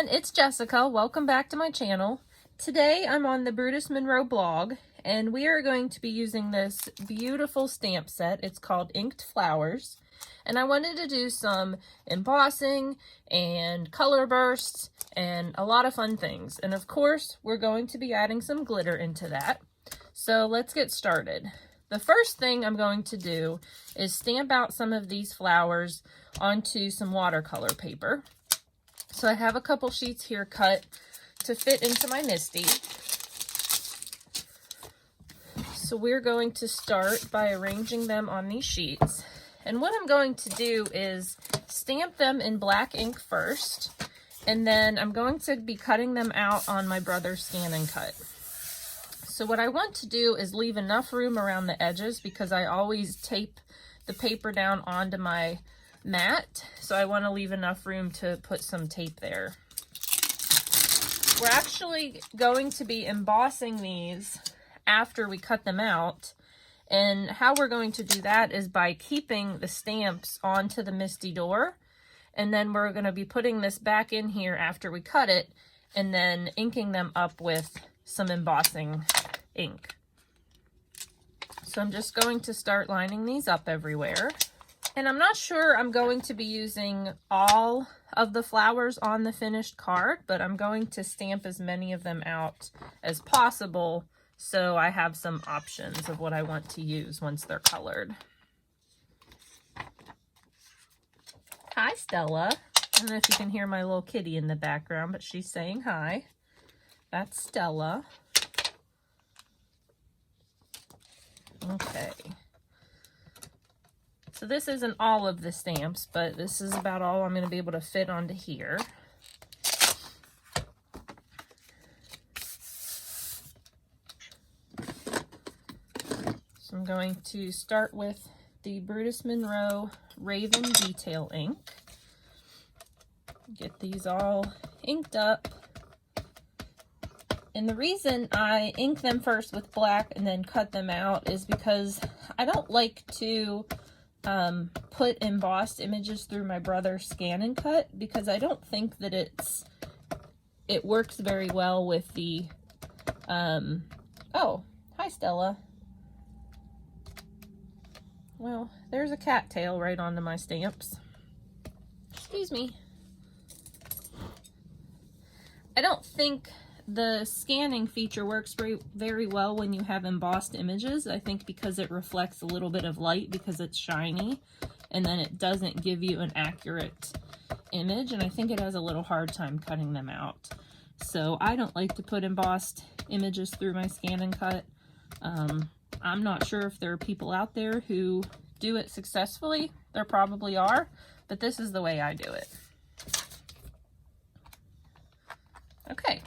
It's Jessica. Welcome back to my channel. Today I'm on the Brutus Monroe blog and we are going to be using this beautiful stamp set. It's called Inked Flowers, and I wanted to do some embossing and color bursts and a lot of fun things, and of course we're going to be adding some glitter into that. So let's get started. The first thing I'm going to do is stamp out some of these flowers onto some watercolor paper. So I have a couple sheets here cut to fit into my MISTI. So we're going to start by arranging them on these sheets. And what I'm going to do is stamp them in black ink first, and then I'm going to be cutting them out on my brother's Scan and Cut. So what I want to do is leave enough room around the edges because I always tape the paper down onto my mat, so I want to leave enough room to put some tape there. We're actually going to be embossing these after we cut them out, and how we're going to do that is by keeping the stamps onto the MISTI door, and then we're going to be putting this back in here after we cut it and then inking them up with some embossing ink. So I'm just going to start lining these up everywhere. And I'm not sure I'm going to be using all of the flowers on the finished card, but I'm going to stamp as many of them out as possible so I have some options of what I want to use once they're colored. Hi, Stella. I don't know if you can hear my little kitty in the background, but she's saying hi. That's Stella. Okay. So this isn't all of the stamps, but this is about all I'm going to be able to fit onto here. So I'm going to start with the Brutus Monroe Raven Detail ink. Get these all inked up. And the reason I ink them first with black and then cut them out is because I don't like to put embossed images through my brother's Scan and Cut, because I don't think that it works very well with the oh, hi Stella. Well, there's a cat tail right onto my stamps. Excuse me. I don't think the scanning feature works very well when you have embossed images. I think because it reflects a little bit of light because it's shiny, and then it doesn't give you an accurate image, and I think it has a little hard time cutting them out. So I don't like to put embossed images through my Scan and Cut. I'm not sure if there are people out there who do it successfully. There probably are, but this is the way I do it. Okay.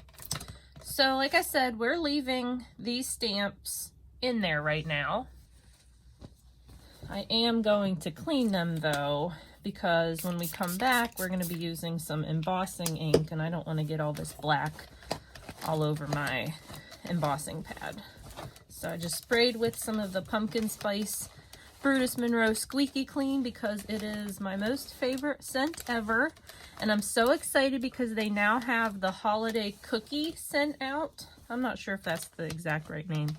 So like I said, we're leaving these stamps in there right now. I am going to clean them though, because when we come back, we're going to be using some embossing ink, and I don't want to get all this black all over my embossing pad. So I just sprayed with some of the Pumpkin Spice Brutus Monroe Squeaky Clean because it is my most favorite scent ever. And I'm so excited because they now have the holiday cookie scent out. I'm not sure if that's the exact right name,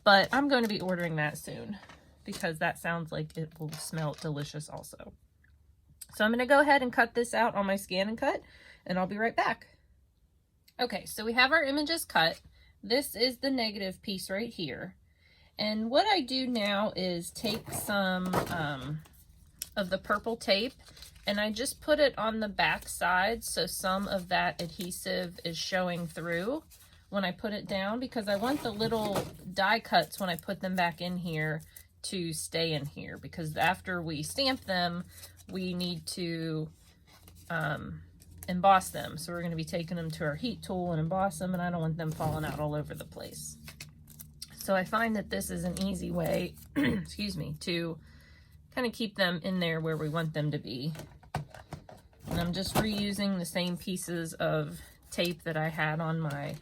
but I'm going to be ordering that soon because that sounds like it will smell delicious also. So I'm going to go ahead and cut this out on my Scan and Cut, and I'll be right back. Okay, so we have our images cut. This is the negative piece right here. And what I do now is take some of the purple tape, and I just put it on the back side so some of that adhesive is showing through when I put it down, because I want the little die cuts when I put them back in here to stay in here, because after we stamp them, we need to emboss them. So we're going to be taking them to our heat tool and emboss them, and I don't want them falling out all over the place. So I find that this is an easy way, excuse me, to kind of keep them in there where we want them to be. And I'm just reusing the same pieces of tape that I had on my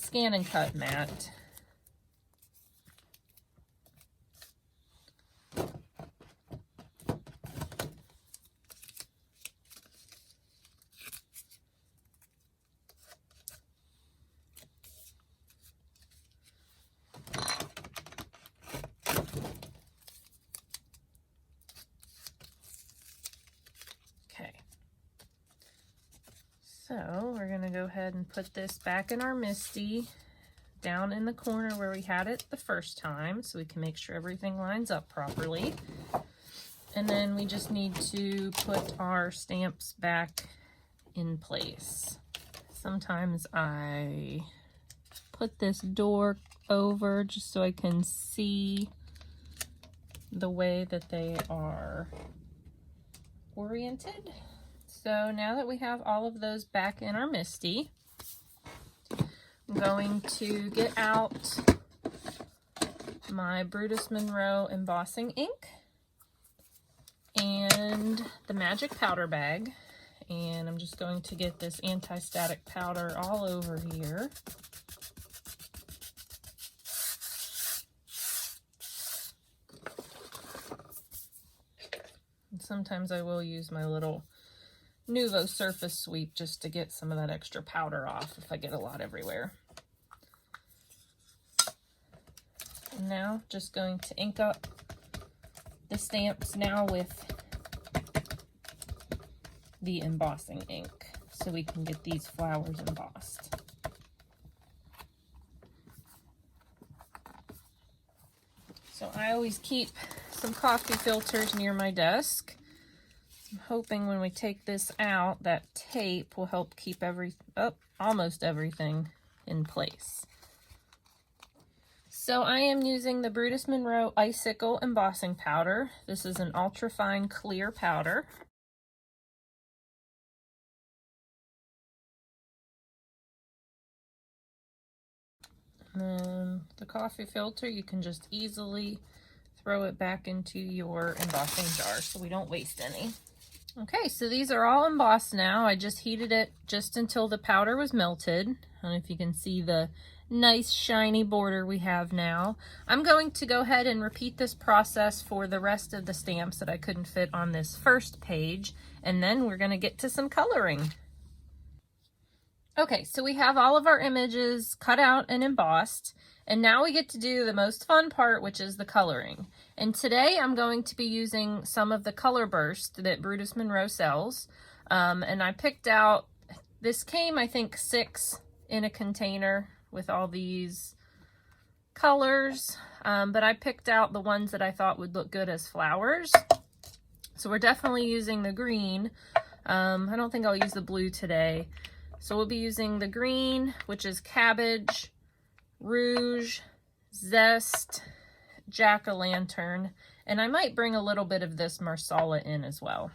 scan and cut mat. So we're going to go ahead and put this back in our MISTI down in the corner where we had it the first time so we can make sure everything lines up properly. And then we just need to put our stamps back in place. Sometimes I put this door over just so I can see the way that they are oriented. So now that we have all of those back in our MISTI, I'm going to get out my Brutus Monroe embossing ink and the magic powder bag. And I'm just going to get this anti-static powder all over here. And sometimes I will use my little Nuvo surface sweep just to get some of that extra powder off if I get a lot everywhere. And now just going to ink up the stamps now with the embossing ink so we can get these flowers embossed. So I always keep some coffee filters near my desk. I'm hoping when we take this out, that tape will help keep almost everything in place. So I am using the Brutus Monroe Icicle embossing powder. This is an ultrafine clear powder. And then the coffee filter, you can just easily throw it back into your embossing jar so we don't waste any. Okay, so these are all embossed now. I just heated it just until the powder was melted. I don't know if you can see the nice shiny border we have now. I'm going to go ahead and repeat this process for the rest of the stamps that I couldn't fit on this first page, and then we're going to get to some coloring. Okay, so we have all of our images cut out and embossed, and now we get to do the most fun part, which is the coloring. And today I'm going to be using some of the color burst that Brutus Monroe sells. And I picked out, this came I think 6 in a container with all these colors, but I picked out the ones that I thought would look good as flowers. So we're definitely using the green. I don't think I'll use the blue today. So we'll be using the green, which is cabbage, rouge, zest, jack-o'-lantern, and I might bring a little bit of this marsala in as well.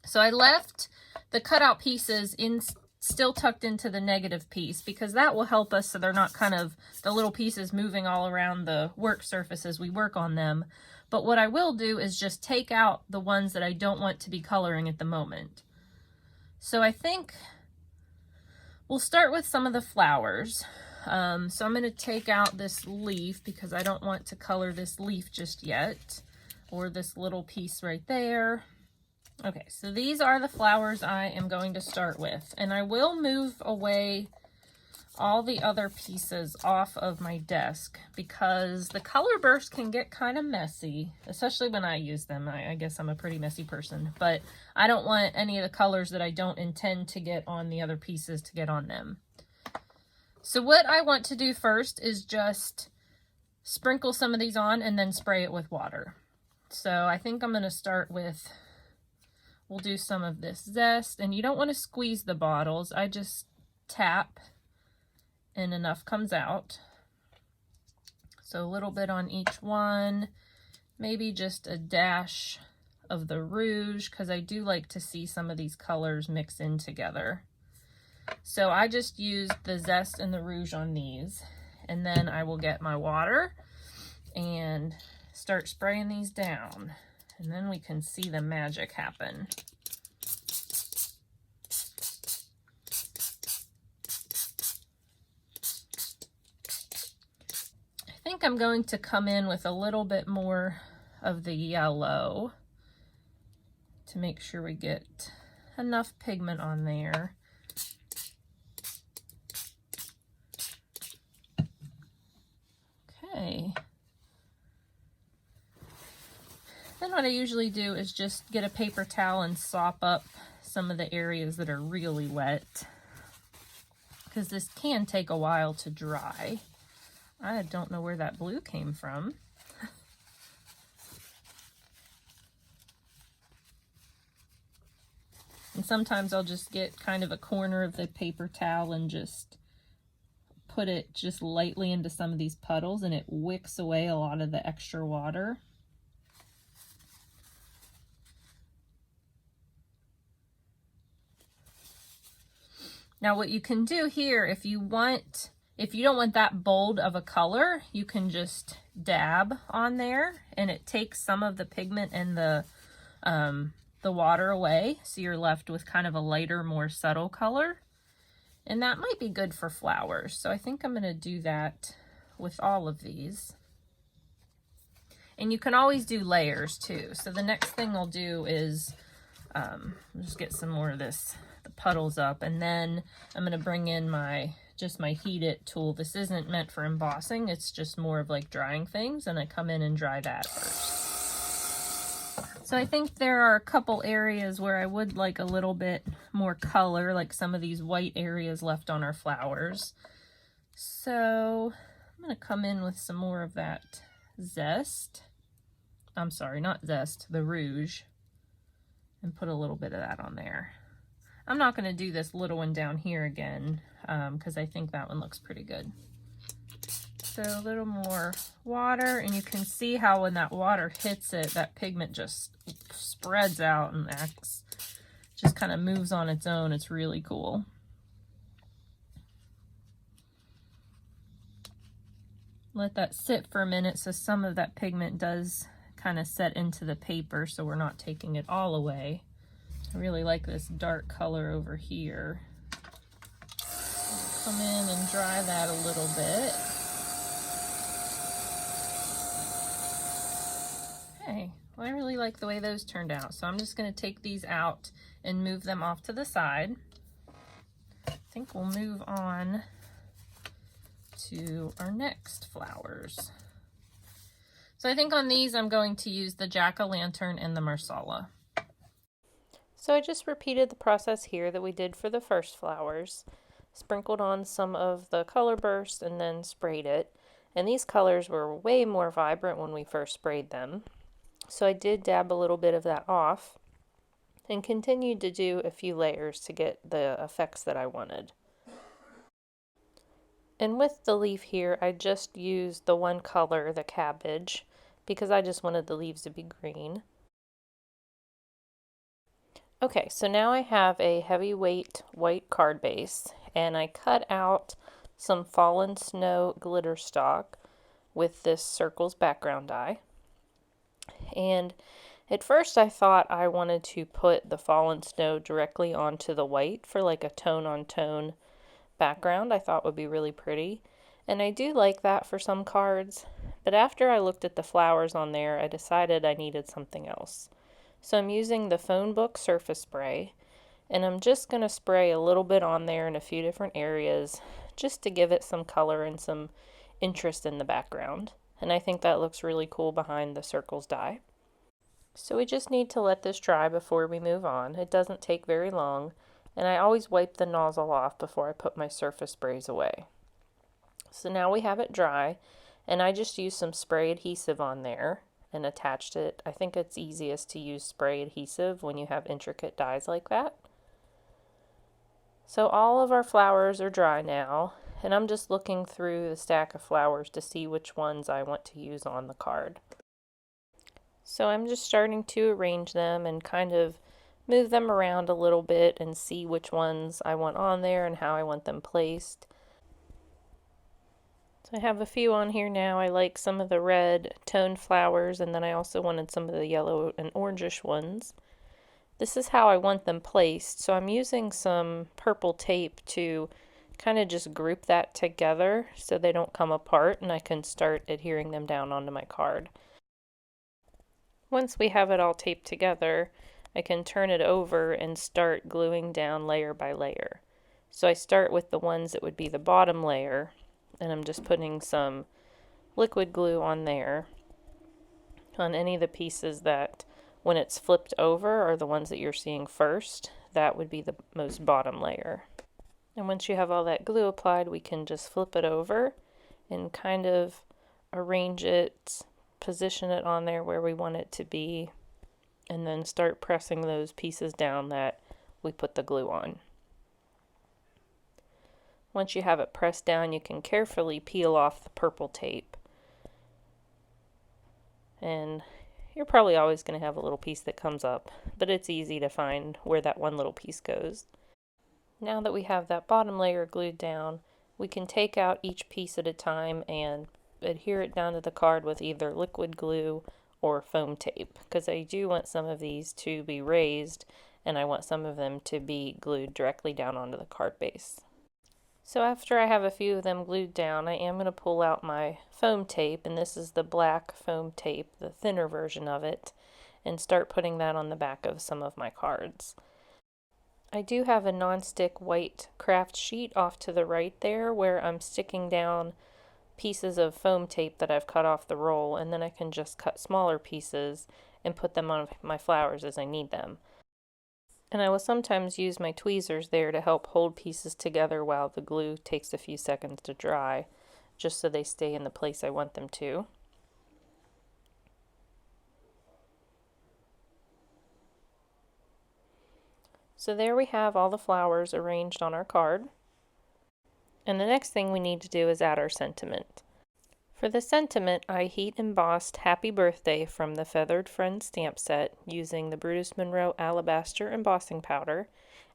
So I left the cutout pieces still tucked into the negative piece because that will help us so they're not kind of the little pieces moving all around the work surface as we work on them. But what I will do is just take out the ones that I don't want to be coloring at the moment. So I think we'll start with some of the flowers. So I'm going to take out this leaf because I don't want to color this leaf just yet, or this little piece right there. Okay, so these are the flowers I am going to start with, and I will move away all the other pieces off of my desk because the color bursts can get kind of messy, especially when I use them. I guess I'm a pretty messy person, but I don't want any of the colors that I don't intend to get on the other pieces to get on them. So what I want to do first is just sprinkle some of these on and then spray it with water. So I think I'm going to start with, we'll do some of this zest, and you don't want to squeeze the bottles. I just tap and enough comes out. So a little bit on each one, maybe just a dash of the rouge because I do like to see some of these colors mix in together. So I just used the zest and the rouge on these, and then I will get my water and start spraying these down, and then we can see the magic happen. think I'm going to come in with a little bit more of the yellow to make sure we get enough pigment on there. Okay. Then what I usually do is just get a paper towel and sop up some of the areas that are really wet, because this can take a while to dry. I don't know where that blue came from. And sometimes I'll just get kind of a corner of the paper towel and just put it just lightly into some of these puddles, and it wicks away a lot of the extra water. Now what you can do here, if you don't want that bold of a color, you can just dab on there and it takes some of the pigment and the water away, so you're left with kind of a lighter, more subtle color. And that might be good for flowers. So I think I'm gonna do that with all of these. And you can always do layers too. So the next thing I'll do is just get some more of this, the puddles up, and then I'm gonna bring in my Heat It tool. This isn't meant for embossing, it's just more of like drying things, and I come in and dry that first. So I think there are a couple areas where I would like a little bit more color, like some of these white areas left on our flowers. So I'm gonna come in with some more of that zest. I'm sorry, not zest, the rouge, and put a little bit of that on there. I'm not gonna do this little one down here again, because I think that one looks pretty good. So a little more water, and you can see how when that water hits it, that pigment just spreads out and just kind of moves on its own. It's really cool. Let that sit for a minute so some of that pigment does kind of set into the paper, so we're not taking it all away. I really like this dark color over here. I'll come in and dry that a little bit. Okay, well, I really like the way those turned out, so I'm just going to take these out and move them off to the side. I think we'll move on to our next flowers. So I think on these I'm going to use the jack-o'-lantern and the marsala. So I just repeated the process here that we did for the first flowers, sprinkled on some of the color burst and then sprayed it. And these colors were way more vibrant when we first sprayed them. So I did dab a little bit of that off and continued to do a few layers to get the effects that I wanted. And with the leaf here, I just used the one color, the cabbage, because I just wanted the leaves to be green. Okay, so now I have a heavyweight white card base, and I cut out some Fallen Snow Glitterstock with this circles background die. And at first I thought I wanted to put the Fallen Snow directly onto the white for like a tone-on-tone background. I thought would be really pretty, and I do like that for some cards, but after I looked at the flowers on there, I decided I needed something else. So I'm using the phone book surface spray, and I'm just going to spray a little bit on there in a few different areas just to give it some color and some interest in the background. And I think that looks really cool behind the circles die. So we just need to let this dry before we move on. It doesn't take very long, and I always wipe the nozzle off before I put my surface sprays away. So now we have it dry, and I just used some spray adhesive on there and attached it. I think it's easiest to use spray adhesive when you have intricate dies like that. So all of our flowers are dry now, and I'm just looking through the stack of flowers to see which ones I want to use on the card. So I'm just starting to arrange them and kind of move them around a little bit and see which ones I want on there and how I want them placed. So I have a few on here now. I like some of the red toned flowers, and then I also wanted some of the yellow and orangish ones. This is how I want them placed. So I'm using some purple tape to kind of just group that together so they don't come apart, and I can start adhering them down onto my card. Once we have it all taped together, I can turn it over and start gluing down layer by layer. So I start with the ones that would be the bottom layer, and I'm just putting some liquid glue on there, on any of the pieces that when it's flipped over are the ones that you're seeing first. That would be the most bottom layer. And once you have all that glue applied, we can just flip it over and kind of arrange it, position it on there where we want it to be, and then start pressing those pieces down that we put the glue on. Once you have it pressed down, you can carefully peel off the purple tape. And you're probably always going to have a little piece that comes up, but it's easy to find where that one little piece goes. Now that we have that bottom layer glued down, we can take out each piece at a time and adhere it down to the card with either liquid glue or foam tape, because I do want some of these to be raised and I want some of them to be glued directly down onto the card base. So after I have a few of them glued down, I am going to pull out my foam tape, and this is the black foam tape, the thinner version of it, and start putting that on the back of some of my cards. I do have a non-stick white craft sheet off to the right there where I'm sticking down pieces of foam tape that I've cut off the roll, and then I can just cut smaller pieces and put them on my flowers as I need them. And I will sometimes use my tweezers there to help hold pieces together while the glue takes a few seconds to dry, just so they stay in the place I want them to. So there we have all the flowers arranged on our card. And the next thing we need to do is add our sentiment. For the sentiment, I heat embossed Happy Birthday from the Feathered Friends stamp set using the Brutus Monroe Alabaster embossing powder,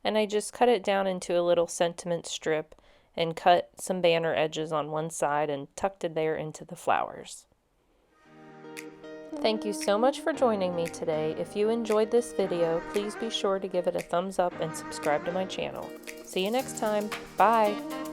and I just cut it down into a little sentiment strip and cut some banner edges on one side and tucked it there into the flowers. Thank you so much for joining me today. If you enjoyed this video, please be sure to give it a thumbs up and subscribe to my channel. See you next time. Bye!